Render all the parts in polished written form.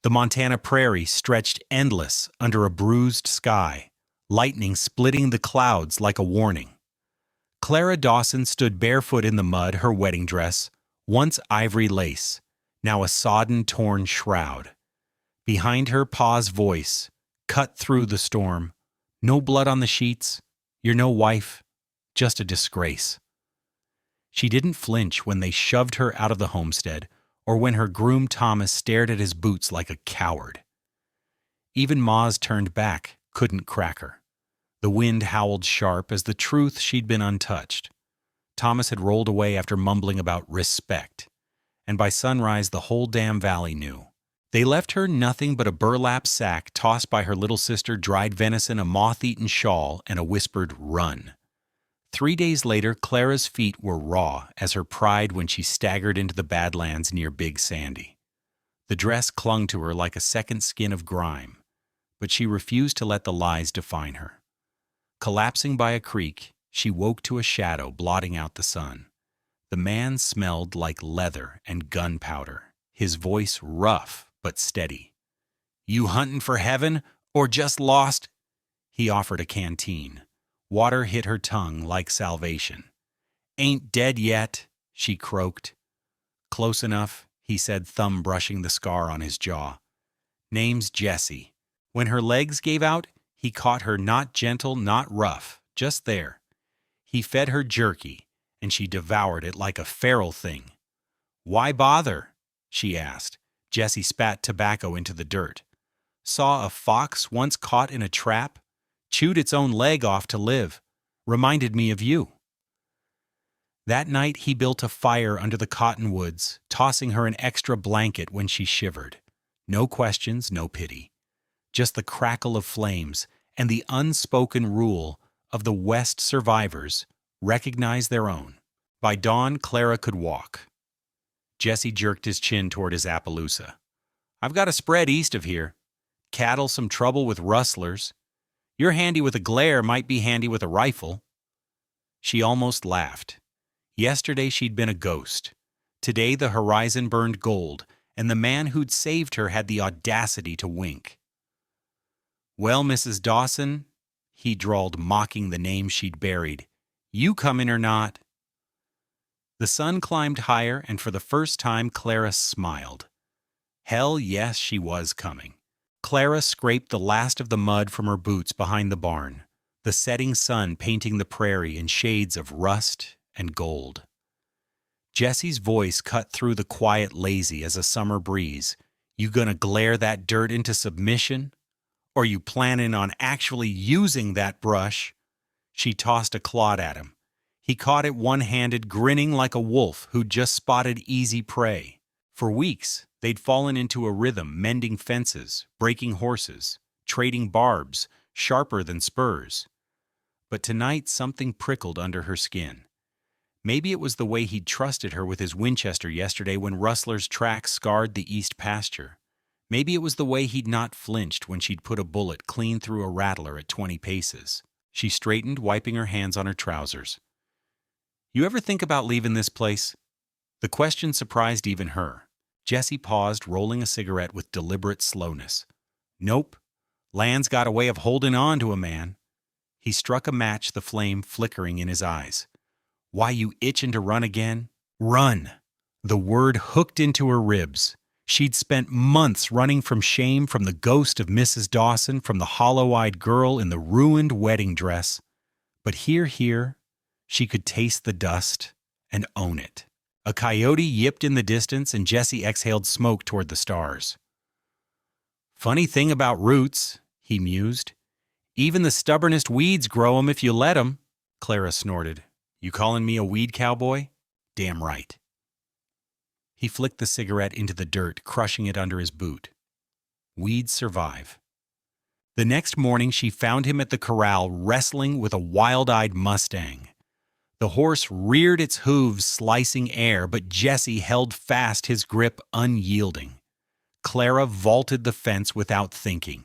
The Montana prairie stretched endless under a bruised sky, lightning splitting the clouds like a warning. Clara Dawson stood barefoot in the mud, her wedding dress, once ivory lace, now a sodden, torn shroud. Behind her, Pa's voice, cut through the storm. No blood on the sheets. You're no wife, just a disgrace. She didn't flinch when they shoved her out of the homestead, or when her groom Thomas stared at his boots like a coward. Even Ma's turned back couldn't crack her. The wind howled sharp as the truth she'd been untouched. Thomas had rolled away after mumbling about respect, and by sunrise the whole damn valley knew. They left her nothing but a burlap sack tossed by her little sister, dried venison, a moth-eaten shawl, and a whispered run. 3 days later, Clara's feet were raw as her pride when she staggered into the badlands near Big Sandy. The dress clung to her like a second skin of grime, but she refused to let the lies define her. Collapsing by a creek, she woke to a shadow blotting out the sun. The man smelled like leather and gunpowder, his voice rough but steady. "You huntin' for heaven or just lost?" He offered a canteen. Water hit her tongue like salvation. "Ain't dead yet," she croaked. "Close enough," he said, thumb brushing the scar on his jaw. "Name's Jessie." When her legs gave out, he caught her, not gentle, not rough, just there. He fed her jerky, and she devoured it like a feral thing. "Why bother?" she asked. Jessie spat tobacco into the dirt. "Saw a fox once caught in a trap. Chewed its own leg off to live. Reminded me of you." That night he built a fire under the cottonwoods, tossing her an extra blanket when she shivered. No questions, no pity. Just the crackle of flames and the unspoken rule of the West survivors: recognize their own. By dawn, Clara could walk. Jessie jerked his chin toward his Appaloosa. "I've got a spread east of here. Cattle, some trouble with rustlers. You're handy with a glare, might be handy with a rifle." She almost laughed. Yesterday she'd been a ghost. Today the horizon burned gold, and the man who'd saved her had the audacity to wink. "Well, Mrs. Dawson," he drawled, mocking the name she'd buried, "you coming or not?" The sun climbed higher, and for the first time Clara smiled. Hell yes, she was coming. Clara scraped the last of the mud from her boots behind the barn, the setting sun painting the prairie in shades of rust and gold. Jessie's voice cut through the quiet lazy as a summer breeze. "You gonna glare that dirt into submission? Or you planning on actually using that brush?" She tossed a clod at him. He caught it one-handed, grinning like a wolf who'd just spotted easy prey. For weeks, they'd fallen into a rhythm, mending fences, breaking horses, trading barbs, sharper than spurs. But tonight something prickled under her skin. Maybe it was the way he'd trusted her with his Winchester yesterday when Rustler's tracks scarred the east pasture. Maybe it was the way he'd not flinched when she'd put a bullet clean through a rattler at 20 paces. She straightened, wiping her hands on her trousers. "You ever think about leaving this place?" The question surprised even her. Jessie paused, rolling a cigarette with deliberate slowness. "Nope. Land's got a way of holding on to a man." He struck a match, the flame flickering in his eyes. "Why, you itching to run again?" Run! The word hooked into her ribs. She'd spent months running from shame, from the ghost of Mrs. Dawson, from the hollow-eyed girl in the ruined wedding dress. But here, she could taste the dust and own it. A coyote yipped in the distance, and Jessie exhaled smoke toward the stars. "Funny thing about roots," he mused. "Even the stubbornest weeds grow 'em if you let 'em." Clara snorted. "You calling me a weed cowboy?" "Damn right." He flicked the cigarette into the dirt, crushing it under his boot. Weeds survive. The next morning she found him at the corral, wrestling with a wild-eyed Mustang. The horse reared its hooves, slicing air, but Jessie held fast, his grip unyielding. Clara vaulted the fence without thinking.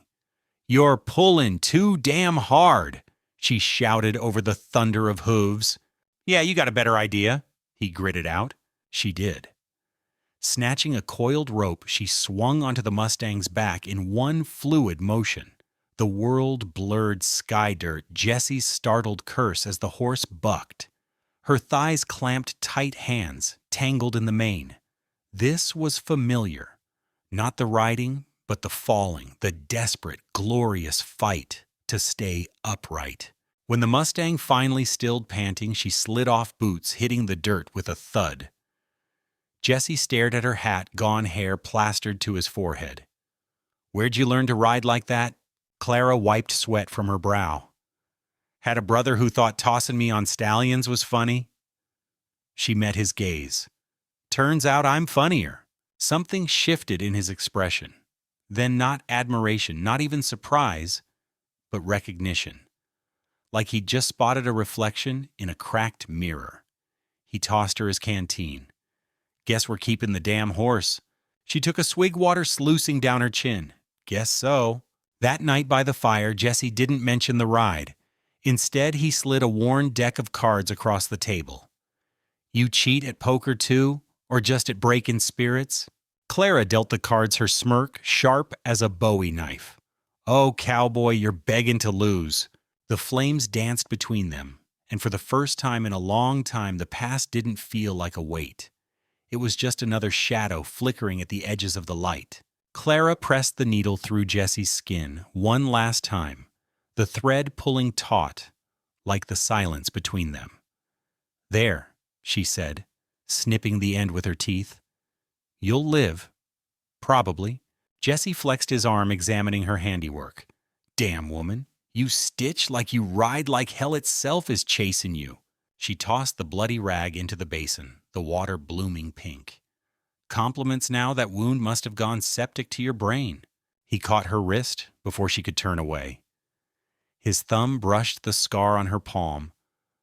"You're pulling too damn hard," she shouted over the thunder of hooves. "Yeah, you got a better idea," he gritted out. She did. Snatching a coiled rope, she swung onto the Mustang's back in one fluid motion. The world blurred sky dirt, Jessie's startled curse as the horse bucked. Her thighs clamped tight hands, tangled in the mane. This was familiar. Not the riding, but the falling, the desperate, glorious fight to stay upright. When the Mustang finally stilled panting, she slid off boots, hitting the dirt with a thud. Jessie stared at her hat, gone hair plastered to his forehead. "Where'd you learn to ride like that?" Clara wiped sweat from her brow. "Had a brother who thought tossing me on stallions was funny?" She met his gaze. "Turns out I'm funnier." Something shifted in his expression. Then not admiration, not even surprise, but recognition. Like he'd just spotted a reflection in a cracked mirror. He tossed her his canteen. "Guess we're keeping the damn horse." She took a swig, water sluicing down her chin. "Guess so." That night by the fire, Jessie didn't mention the ride. Instead, he slid a worn deck of cards across the table. "You cheat at poker too, or just at breaking spirits?" Clara dealt the cards, her smirk sharp as a Bowie knife. "Oh, cowboy, you're begging to lose." The flames danced between them, and for the first time in a long time, the past didn't feel like a weight. It was just another shadow flickering at the edges of the light. Clara pressed the needle through Jessie's skin one last time, the thread pulling taut, like the silence between them. "There," she said, snipping the end with her teeth. "You'll live. Probably." Jessie flexed his arm, examining her handiwork. "Damn, woman, you stitch like you ride like hell itself is chasing you." She tossed the bloody rag into the basin, the water blooming pink. "Compliments now, that wound must have gone septic to your brain." He caught her wrist before she could turn away. His thumb brushed the scar on her palm,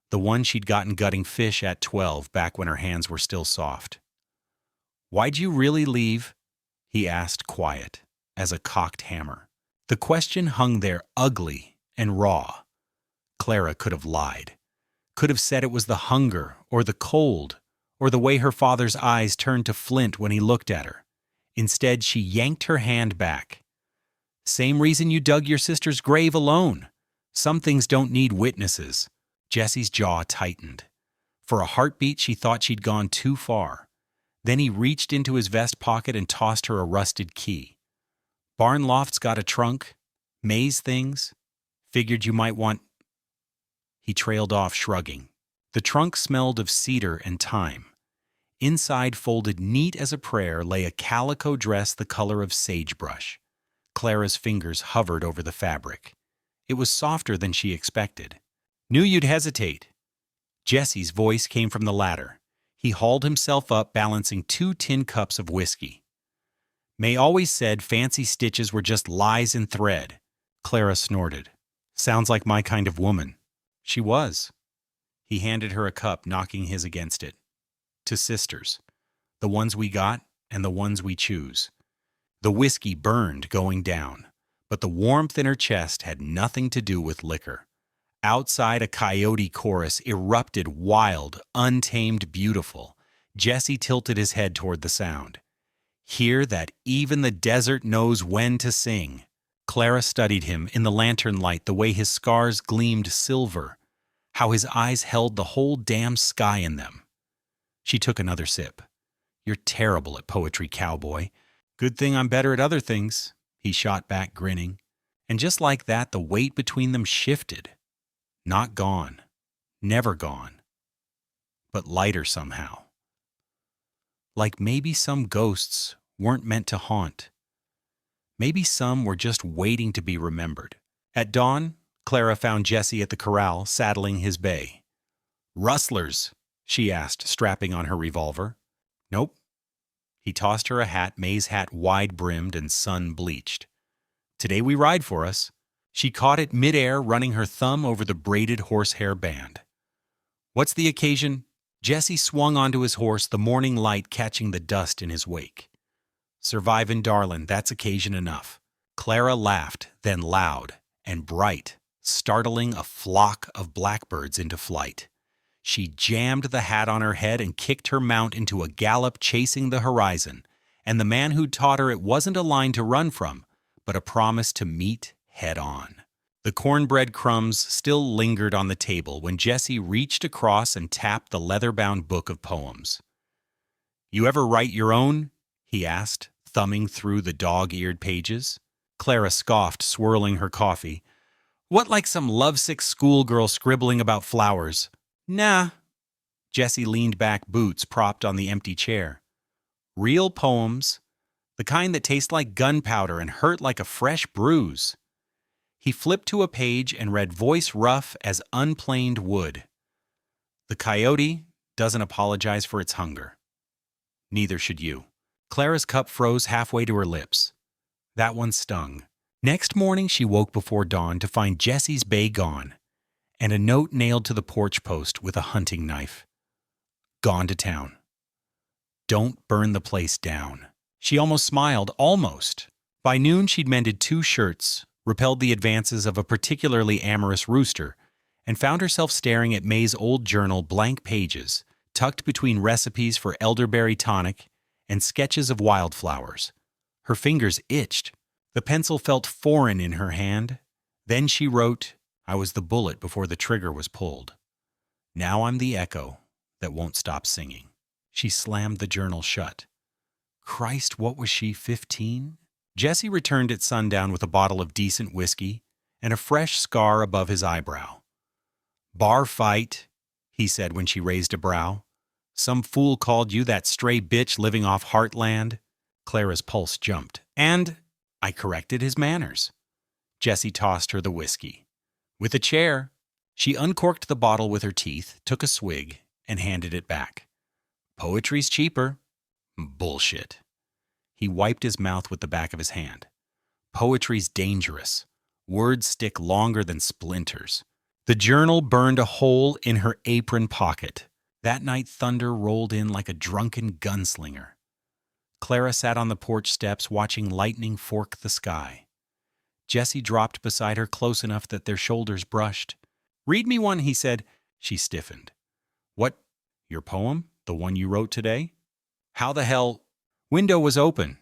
the one she'd gotten gutting fish at 12 back when her hands were still soft. "Why'd you really leave?" he asked, quiet as a cocked hammer. The question hung there, ugly and raw. Clara could have lied. Could have said it was the hunger or the cold, or the way her father's eyes turned to flint when he looked at her. Instead, she yanked her hand back. "Same reason you dug your sister's grave alone. Some things don't need witnesses." Jessie's jaw tightened. For a heartbeat, she thought she'd gone too far. Then he reached into his vest pocket and tossed her a rusted key. "Barn loft's got a trunk. Maze things. Figured you might want—" He trailed off, shrugging. The trunk smelled of cedar and thyme. Inside, folded neat as a prayer, lay a calico dress the color of sagebrush. Clara's fingers hovered over the fabric. It was softer than she expected. "Knew you'd hesitate." Jessie's voice came from the ladder. He hauled himself up, balancing 2 tin cups of whiskey. "May always said fancy stitches were just lies in thread." Clara snorted. "Sounds like my kind of woman." She was. He handed her a cup, knocking his against it. "To sisters. The ones we got and the ones we choose." The whiskey burned going down, but the warmth in her chest had nothing to do with liquor. Outside, a coyote chorus erupted, wild, untamed, beautiful. Jessie tilted his head toward the sound. "Hear that even the desert knows when to sing." Clara studied him in the lantern light, the way his scars gleamed silver, how his eyes held the whole damn sky in them. She took another sip. "You're terrible at poetry, cowboy." "Good thing I'm better at other things," he shot back, grinning. And just like that, the weight between them shifted. Not gone. Never gone. But lighter somehow. Like maybe some ghosts weren't meant to haunt. Maybe some were just waiting to be remembered. At dawn, Clara found Jessie at the corral, saddling his bay. "Rustlers?" she asked, strapping on her revolver. "Nope." He tossed her a hat, maize hat, wide-brimmed and sun-bleached. "Today we ride for us." She caught it midair, running her thumb over the braided horsehair band. "What's the occasion?" Jessie swung onto his horse, the morning light catching the dust in his wake. "Survivin' darlin', that's occasion enough." Clara laughed, then loud and bright, startling a flock of blackbirds into flight. She jammed the hat on her head and kicked her mount into a gallop chasing the horizon, and the man who'd taught her it wasn't a line to run from, but a promise to meet head on. The cornbread crumbs still lingered on the table when Jesse reached across and tapped the leather-bound book of poems. "You ever write your own?" he asked, thumbing through the dog-eared pages. Clara scoffed, swirling her coffee. "What, like some lovesick schoolgirl scribbling about flowers?" "Nah." Jesse leaned back, boots propped on the empty chair. "Real poems, the kind that taste like gunpowder and hurt like a fresh bruise." He flipped to a page and read, voice rough as unplaned wood. "The coyote doesn't apologize for its hunger. Neither should you." Clara's cup froze halfway to her lips. That one stung. Next morning she woke before dawn to find Jesse's bay gone, and a note nailed to the porch post with a hunting knife. "Gone to town. Don't burn the place down." She almost smiled, almost. By noon she'd mended 2 shirts, repelled the advances of a particularly amorous rooster, and found herself staring at May's old journal, blank pages, tucked between recipes for elderberry tonic and sketches of wildflowers. Her fingers itched. The pencil felt foreign in her hand. Then she wrote, "I was the bullet before the trigger was pulled. Now I'm the echo that won't stop singing." She slammed the journal shut. Christ, what was she, 15? Jesse returned at sundown with a bottle of decent whiskey and a fresh scar above his eyebrow. "Bar fight," he said when she raised a brow. "Some fool called you that stray bitch living off Heartland." Clara's pulse jumped. "And," I corrected his manners. Jesse tossed her the whiskey. "With a chair." She uncorked the bottle with her teeth, took a swig, and handed it back. "Poetry's cheaper." "Bullshit." He wiped his mouth with the back of his hand. "Poetry's dangerous. Words stick longer than splinters." The journal burned a hole in her apron pocket. That night thunder rolled in like a drunken gunslinger. Clara sat on the porch steps watching lightning fork the sky. Jesse dropped beside her close enough that their shoulders brushed. "Read me one," he said. She stiffened. "What, your poem? The one you wrote today?" "How the hell—" "Window was open."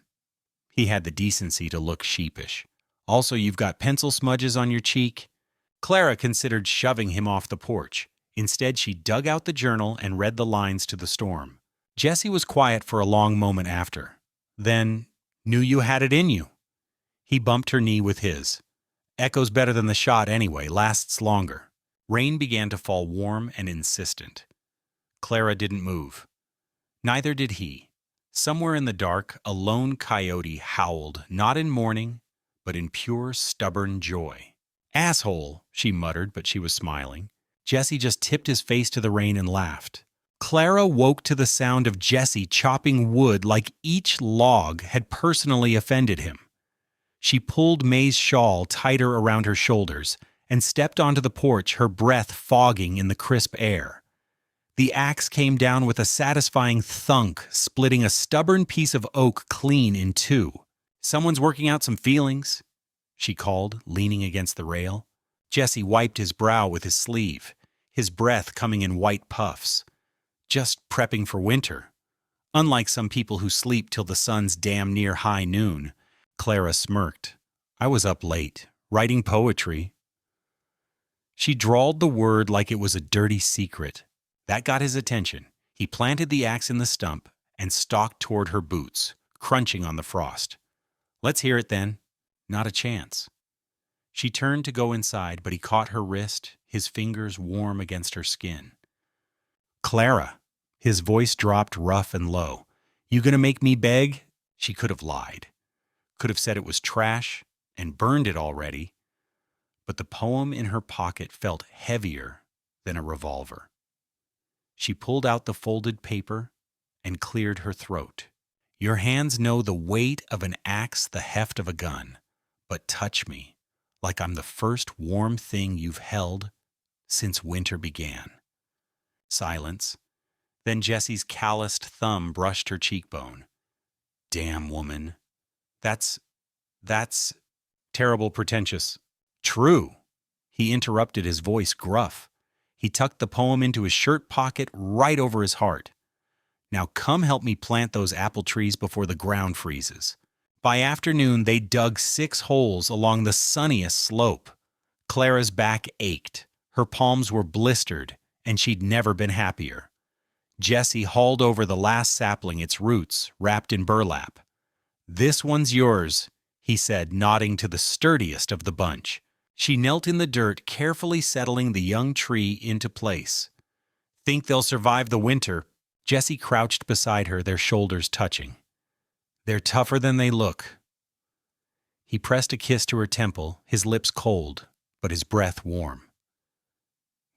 He had the decency to look sheepish. "Also, you've got pencil smudges on your cheek." Clara considered shoving him off the porch. Instead, she dug out the journal and read the lines to the storm. Jesse was quiet for a long moment after. Then, "Knew you had it in you." He bumped her knee with his. "Echo's better than the shot anyway, lasts longer." Rain began to fall, warm and insistent. Clara didn't move. Neither did he. Somewhere in the dark, a lone coyote howled, not in mourning, but in pure, stubborn joy. "Asshole," she muttered, but she was smiling. Jesse just tipped his face to the rain and laughed. Clara woke to the sound of Jesse chopping wood like each log had personally offended him. She pulled May's shawl tighter around her shoulders and stepped onto the porch, her breath fogging in the crisp air. The axe came down with a satisfying thunk, splitting a stubborn piece of oak clean in 2. "Someone's working out some feelings," she called, leaning against the rail. Jesse wiped his brow with his sleeve, his breath coming in white puffs. "Just prepping for winter. Unlike some people who sleep till the sun's damn near high noon." Clara smirked. "I was up late, writing poetry." She drawled the word like it was a dirty secret. That got his attention. He planted the axe in the stump and stalked toward her boots, crunching on the frost. "Let's hear it then." "Not a chance." She turned to go inside, but he caught her wrist, his fingers warm against her skin. "Clara." His voice dropped rough and low. "You gonna make me beg?" She could have lied. Could have said it was trash and burned it already. But the poem in her pocket felt heavier than a revolver. She pulled out the folded paper and cleared her throat. "Your hands know the weight of an axe, the heft of a gun, but touch me like I'm the first warm thing you've held since winter began." Silence. Then Jesse's calloused thumb brushed her cheekbone. "Damn woman. That's terrible pretentious." "True." He interrupted, his voice gruff. He tucked the poem into his shirt pocket right over his heart. Now come help me plant those apple trees before the ground freezes. By afternoon, they dug 6 holes along the sunniest slope. Clara's back ached, her palms were blistered, and she'd never been happier. Jesse hauled over the last sapling, its roots wrapped in burlap. "This one's yours," he said, nodding to the sturdiest of the bunch. She knelt in the dirt, carefully settling the young tree into place. "Think they'll survive the winter?" Jesse crouched beside her, their shoulders touching. "They're tougher than they look." He pressed a kiss to her temple, his lips cold, but his breath warm.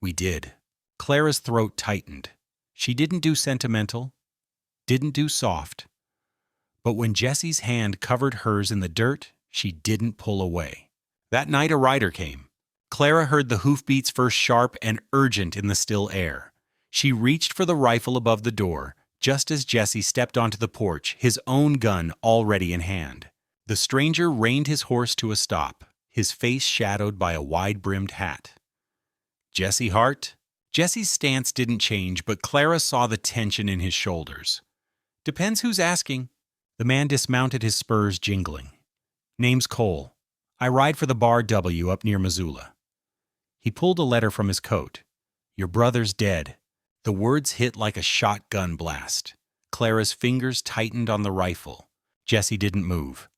"We did." Clara's throat tightened. She didn't do sentimental, didn't do soft. But when Jesse's hand covered hers in the dirt, she didn't pull away. That night a rider came. Clara heard the hoofbeats first, sharp and urgent in the still air. She reached for the rifle above the door, just as Jesse stepped onto the porch, his own gun already in hand. The stranger reined his horse to a stop, his face shadowed by a wide-brimmed hat. "Jesse Hart?" Jesse's stance didn't change, but Clara saw the tension in his shoulders. "Depends who's asking." The man dismounted, his spurs jingling. "Name's Cole. I ride for the Bar W up near Missoula." He pulled a letter from his coat. "Your brother's dead." The words hit like a shotgun blast. Clara's fingers tightened on the rifle. Jesse didn't move.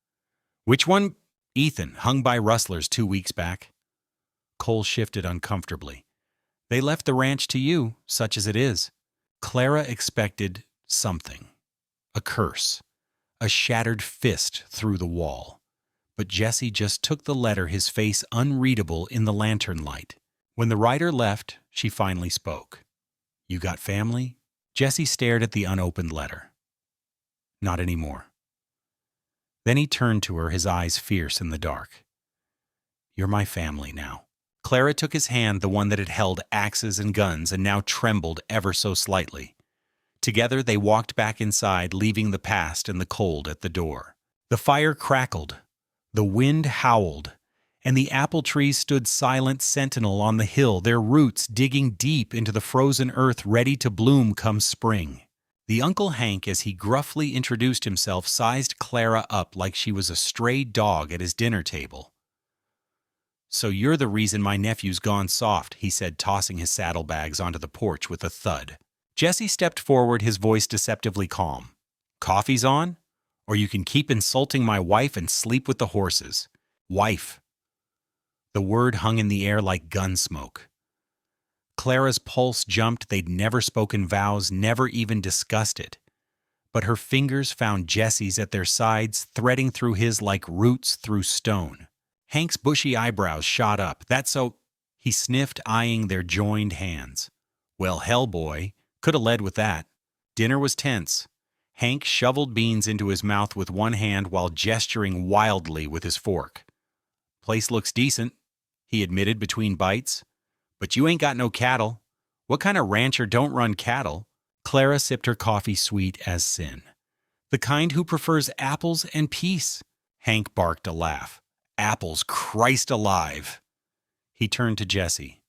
"Which one?" "Ethan, hung by rustlers 2 weeks back." Cole shifted uncomfortably. "They left the ranch to you, such as it is." Clara expected something. A curse. A shattered fist through the wall. But Jesse just took the letter, his face unreadable in the lantern light. When the rider left, she finally spoke. "You got family?" Jesse stared at the unopened letter. "Not anymore." Then he turned to her, his eyes fierce in the dark. "You're my family now." Clara took his hand, the one that had held axes and guns and now trembled ever so slightly. Together they walked back inside, leaving the past and the cold at the door. The fire crackled, the wind howled, and the apple trees stood silent sentinel on the hill, their roots digging deep into the frozen earth, ready to bloom come spring. The Uncle Hank, as he gruffly introduced himself, sized Clara up like she was a stray dog at his dinner table. "So you're the reason my nephew's gone soft," he said, tossing his saddlebags onto the porch with a thud. Jesse stepped forward, his voice deceptively calm. "Coffee's on? Or you can keep insulting my wife and sleep with the horses." "Wife." The word hung in the air like gun smoke. Clara's pulse jumped. They'd never spoken vows, never even discussed it. But her fingers found Jesse's at their sides, threading through his like roots through stone. Hank's bushy eyebrows shot up. "That's so—" He sniffed, eyeing their joined hands. "Well, hell, boy. Could have led with that." Dinner was tense. Hank shoveled beans into his mouth with one hand while gesturing wildly with his fork. "Place looks decent," he admitted between bites. "But you ain't got no cattle. What kind of rancher don't run cattle?" Clara sipped her coffee sweet as sin. "The kind who prefers apples and peace." Hank barked a laugh. "Apples, Christ alive." He turned to Jesse.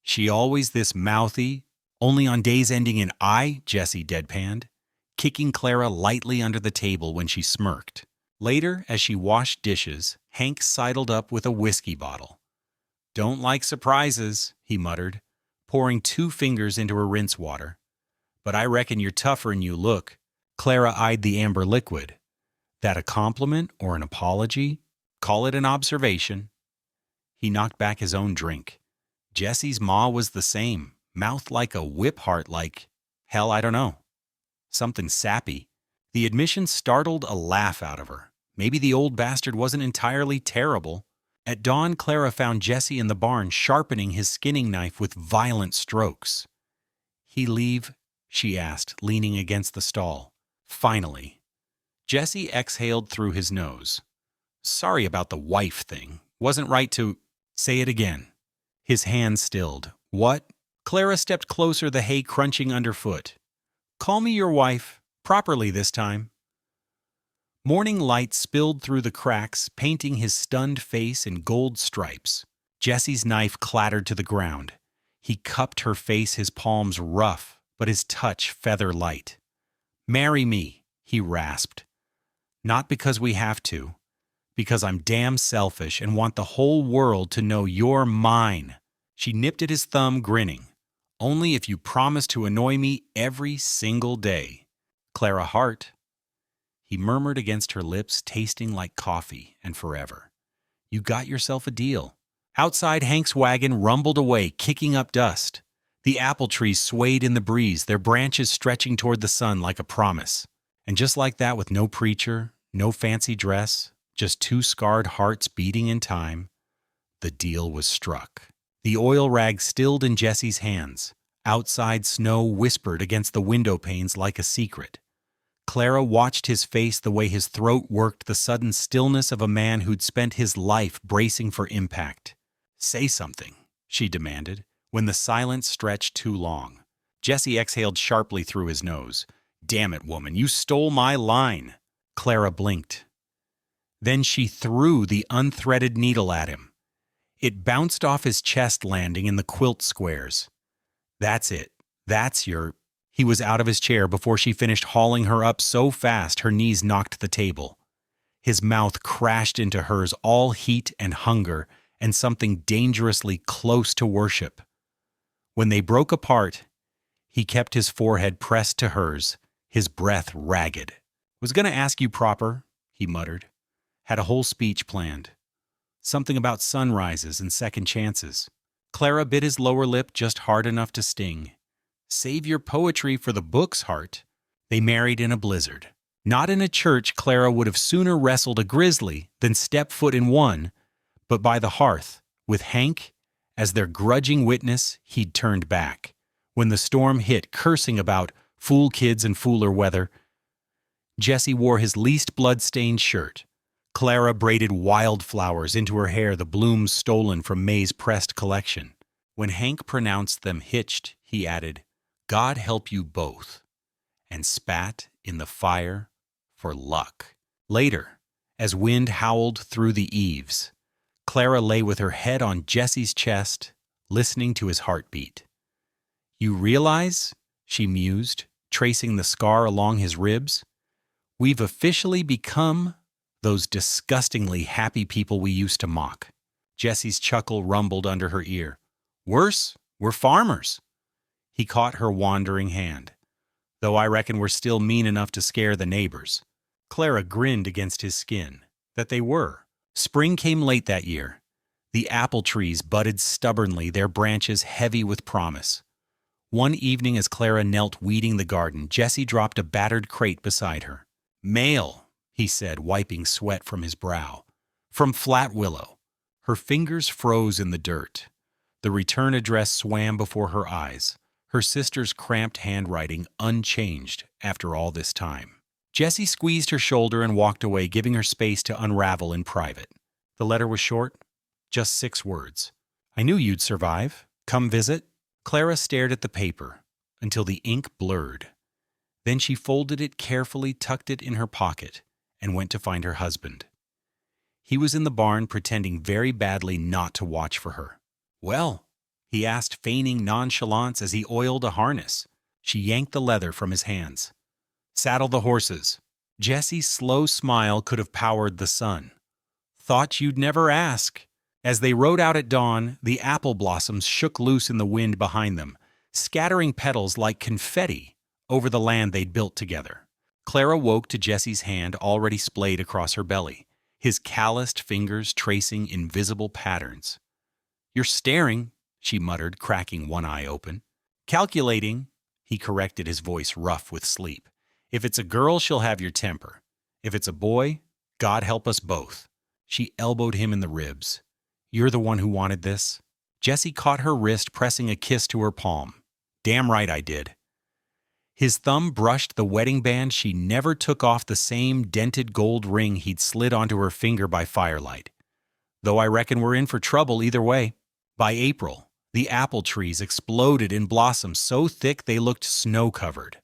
"She always this mouthy, only on days ending in I?" Jesse deadpanned, kicking Clara lightly under the table when she smirked. Later, as she washed dishes, Hank sidled up with a whiskey bottle. "Don't like surprises," he muttered, pouring 2 fingers into her rinse water. "But I reckon you're tougher'n you look." Clara eyed the amber liquid. That a compliment or an apology? Call it an observation. He knocked back his own drink. Jesse's ma was the same, mouth like a whip, heart like, hell, I don't know. Something sappy. The admission startled a laugh out of her. Maybe the old bastard wasn't entirely terrible. At dawn, Clara found Jesse in the barn sharpening his skinning knife with violent strokes. "He leave?" she asked, leaning against the stall. "Finally." Jesse exhaled through his nose. "Sorry about the wife thing. Wasn't right to—" "Say it again." His hand stilled. "What?" Clara stepped closer, the hay crunching underfoot. "Call me your wife, properly this time." Morning light spilled through the cracks, painting his stunned face in gold stripes. Jesse's knife clattered to the ground. He cupped her face, his palms rough, but his touch feather light. "Marry me," he rasped. "Not because we have to, because I'm damn selfish and want the whole world to know you're mine." She nipped at his thumb, grinning. "Only if you promise to annoy me every single day. Clara Hart." He murmured against her lips, tasting like coffee and forever. "You got yourself a deal." Outside, Hank's wagon rumbled away, kicking up dust. The apple trees swayed in the breeze, their branches stretching toward the sun like a promise. And just like that, with no preacher, no fancy dress, just two scarred hearts beating in time, the deal was struck. The oil rag stilled in Jesse's hands. Outside, snow whispered against the window panes like a secret. Clara watched his face, the way his throat worked, the sudden stillness of a man who'd spent his life bracing for impact. "Say something," she demanded, when the silence stretched too long. Jesse exhaled sharply through his nose. "Damn it, woman, you stole my line." Clara blinked. Then she threw the unthreaded needle at him. It bounced off his chest, landing in the quilt squares. "That's it. That's your—" He was out of his chair before she finished hauling her up so fast her knees knocked the table. His mouth crashed into hers, all heat and hunger, and something dangerously close to worship. When they broke apart, he kept his forehead pressed to hers, his breath ragged. "Was gonna ask you proper," he muttered. "Had a whole speech planned. Something about sunrises and second chances." Clara bit his lower lip just hard enough to sting. "Save your poetry for the books, Hart." They married in a blizzard. Not in a church. Clara would have sooner wrestled a grizzly than step foot in one, but by the hearth, with Hank as their grudging witness, he'd turned back. When the storm hit, cursing about fool kids and fooler weather, Jesse wore his least blood-stained shirt. Clara braided wildflowers into her hair, the blooms stolen from May's pressed collection. When Hank pronounced them hitched, he added, "God help you both," and spat in the fire for luck. Later, as wind howled through the eaves, Clara lay with her head on Jesse's chest, listening to his heartbeat. "You realize," she mused, tracing the scar along his ribs, "we've officially become those disgustingly happy people we used to mock." Jesse's chuckle rumbled under her ear. "Worse, we're farmers." He caught her wandering hand. "Though I reckon we're still mean enough to scare the neighbors." Clara grinned against his skin. That they were. Spring came late that year. The apple trees budded stubbornly, their branches heavy with promise. One evening, as Clara knelt weeding the garden, Jesse dropped a battered crate beside her. "Mail," he said, wiping sweat from his brow. "From Flat Willow." Her fingers froze in the dirt. The return address swam before her eyes, her sister's cramped handwriting unchanged after all this time. Jessie squeezed her shoulder and walked away, giving her space to unravel in private. The letter was short, just 6 words. "I knew you'd survive. Come visit." Clara stared at the paper until the ink blurred. Then she folded it carefully, tucked it in her pocket, and went to find her husband. He was in the barn, pretending very badly not to watch for her. "Well?" he asked, feigning nonchalance as he oiled a harness. She yanked the leather from his hands. "Saddle the horses." Jessie's slow smile could have powered the sun. "Thought you'd never ask." As they rode out at dawn, the apple blossoms shook loose in the wind behind them, scattering petals like confetti over the land they'd built together. Clara woke to Jessie's hand already splayed across her belly, his calloused fingers tracing invisible patterns. "You're staring," she muttered, cracking one eye open. "Calculating," he corrected, his voice rough with sleep. "If it's a girl, she'll have your temper. If it's a boy, God help us both." She elbowed him in the ribs. "You're the one who wanted this." Jessie caught her wrist, pressing a kiss to her palm. "Damn right I did." His thumb brushed the wedding band. She never took off the same dented gold ring he'd slid onto her finger by firelight. "Though I reckon we're in for trouble either way." By April, the apple trees exploded in blossom so thick they looked snow-covered.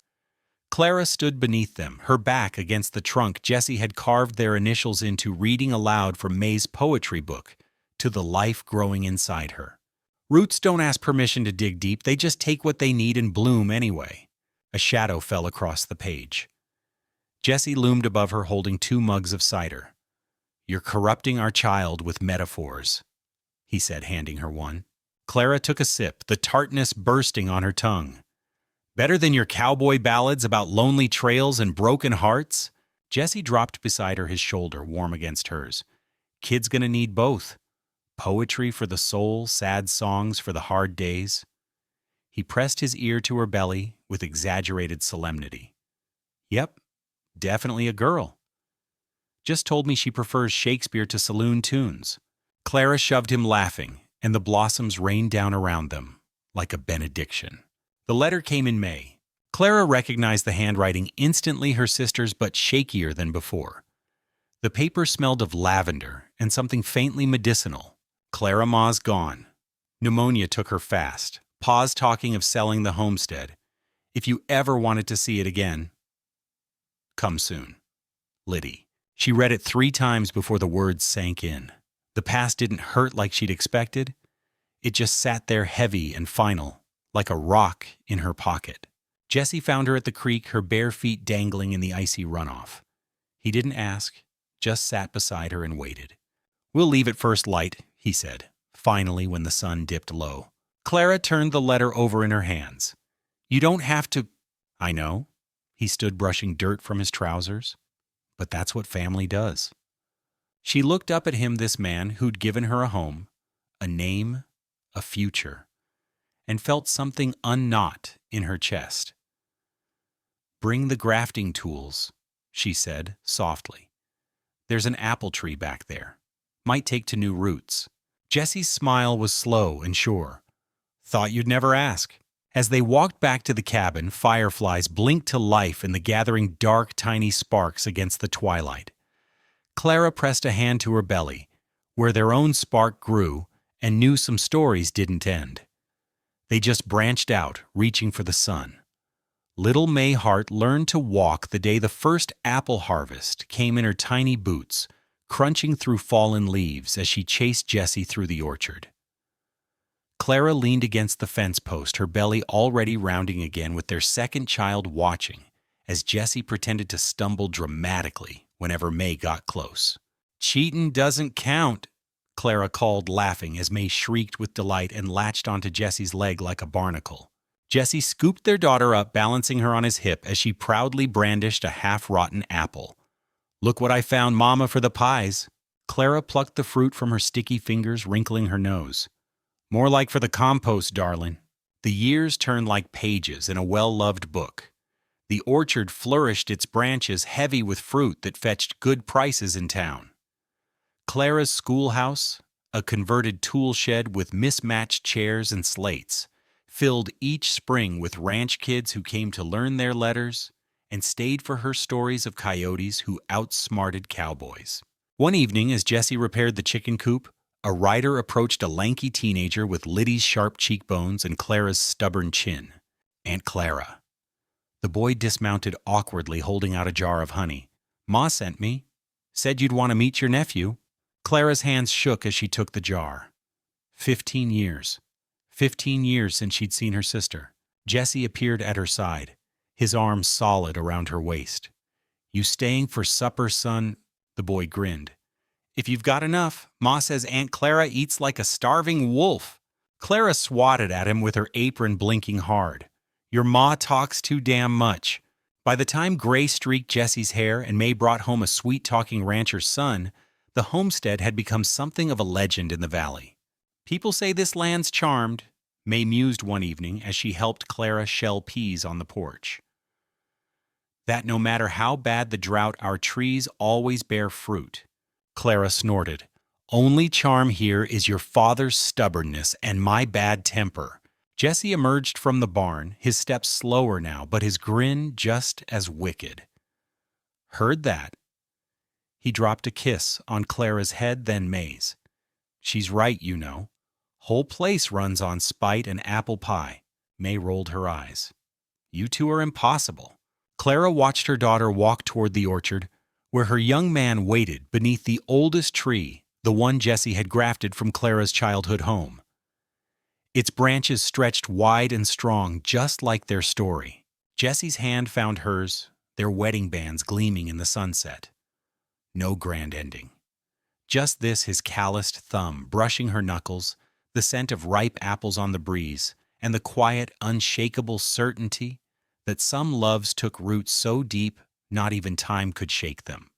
Clara stood beneath them, her back against the trunk Jessie had carved their initials into, reading aloud from May's poetry book to the life growing inside her. Roots don't ask permission to dig deep, they just take what they need and bloom anyway. A shadow fell across the page. Jesse loomed above her holding 2 mugs of cider. "You're corrupting our child with metaphors," he said, handing her one. Clara took a sip, the tartness bursting on her tongue. "Better than your cowboy ballads about lonely trails and broken hearts?" Jesse dropped beside her, his shoulder warm against hers. "Kid's gonna need both. Poetry for the soul, sad songs for the hard days." He pressed his ear to her belly with exaggerated solemnity. "Yep, definitely a girl. Just told me she prefers Shakespeare to saloon tunes." Clara shoved him, laughing, and the blossoms rained down around them like a benediction. The letter came in May. Clara recognized the handwriting instantly, her sister's, but shakier than before. The paper smelled of lavender and something faintly medicinal. "Clara Ma's gone. Pneumonia took her fast. Pa's talking of selling the homestead. If you ever wanted to see it again, come soon. Liddy." She read it 3 times before the words sank in. The past didn't hurt like she'd expected. It just sat there heavy and final, like a rock in her pocket. Jesse found her at the creek, her bare feet dangling in the icy runoff. He didn't ask, just sat beside her and waited. "We'll leave at first light," he said, finally, when the sun dipped low. Clara turned the letter over in her hands. "You don't have to—" "I know." He stood brushing dirt from his trousers. "But that's what family does." She looked up at him, this man who'd given her a home, a name, a future, and felt something unknot in her chest. "Bring the grafting tools," she said softly. "There's an apple tree back there. Might take to new roots." Jesse's smile was slow and sure. "Thought you'd never ask." As they walked back to the cabin, fireflies blinked to life in the gathering dark, tiny sparks against the twilight. Clara pressed a hand to her belly, where their own spark grew, and knew some stories didn't end. They just branched out, reaching for the sun. Little May Hart learned to walk the day the first apple harvest came in her tiny boots, crunching through fallen leaves as she chased Jesse through the orchard. Clara leaned against the fence post, her belly already rounding again with their second child watching, as Jesse pretended to stumble dramatically whenever May got close. "Cheatin' doesn't count," Clara called, laughing, as May shrieked with delight and latched onto Jesse's leg like a barnacle. Jesse scooped their daughter up, balancing her on his hip as she proudly brandished a half-rotten apple. "Look what I found, Mama, for the pies." Clara plucked the fruit from her sticky fingers, wrinkling her nose. "More like for the compost, darling." The years turned like pages in a well-loved book. The orchard flourished, its branches heavy with fruit that fetched good prices in town. Clara's schoolhouse, a converted tool shed with mismatched chairs and slates, filled each spring with ranch kids who came to learn their letters and stayed for her stories of coyotes who outsmarted cowboys. One evening, as Jesse repaired the chicken coop, a rider approached a lanky teenager with Liddy's sharp cheekbones and Clara's stubborn chin. Aunt Clara. The boy dismounted awkwardly, holding out a jar of honey. "Ma sent me. Said you'd want to meet your nephew." Clara's hands shook as she took the jar. 15 years. 15 years since she'd seen her sister. Jesse appeared at her side, his arms solid around her waist. "You staying for supper, son?" The boy grinned. "If you've got enough. Ma says Aunt Clara eats like a starving wolf." Clara swatted at him with her apron blinking hard. "Your ma talks too damn much." By the time gray streaked Jesse's hair and May brought home a sweet-talking rancher's son, the homestead had become something of a legend in the valley. "People say this land's charmed," May mused one evening as she helped Clara shell peas on the porch. "That no matter how bad the drought, our trees always bear fruit." Clara snorted. "Only charm here is your father's stubbornness and my bad temper." Jesse emerged from the barn, his steps slower now, but his grin just as wicked. "Heard that." He dropped a kiss on Clara's head, then May's. "She's right, you know. Whole place runs on spite and apple pie." May rolled her eyes. "You two are impossible." Clara watched her daughter walk toward the orchard, where her young man waited beneath the oldest tree, the one Jesse had grafted from Clara's childhood home. Its branches stretched wide and strong, just like their story. Jessie's hand found hers, their wedding bands gleaming in the sunset. No grand ending. Just this, his calloused thumb brushing her knuckles, the scent of ripe apples on the breeze, and the quiet, unshakable certainty that some loves took root so deep not even time could shake them.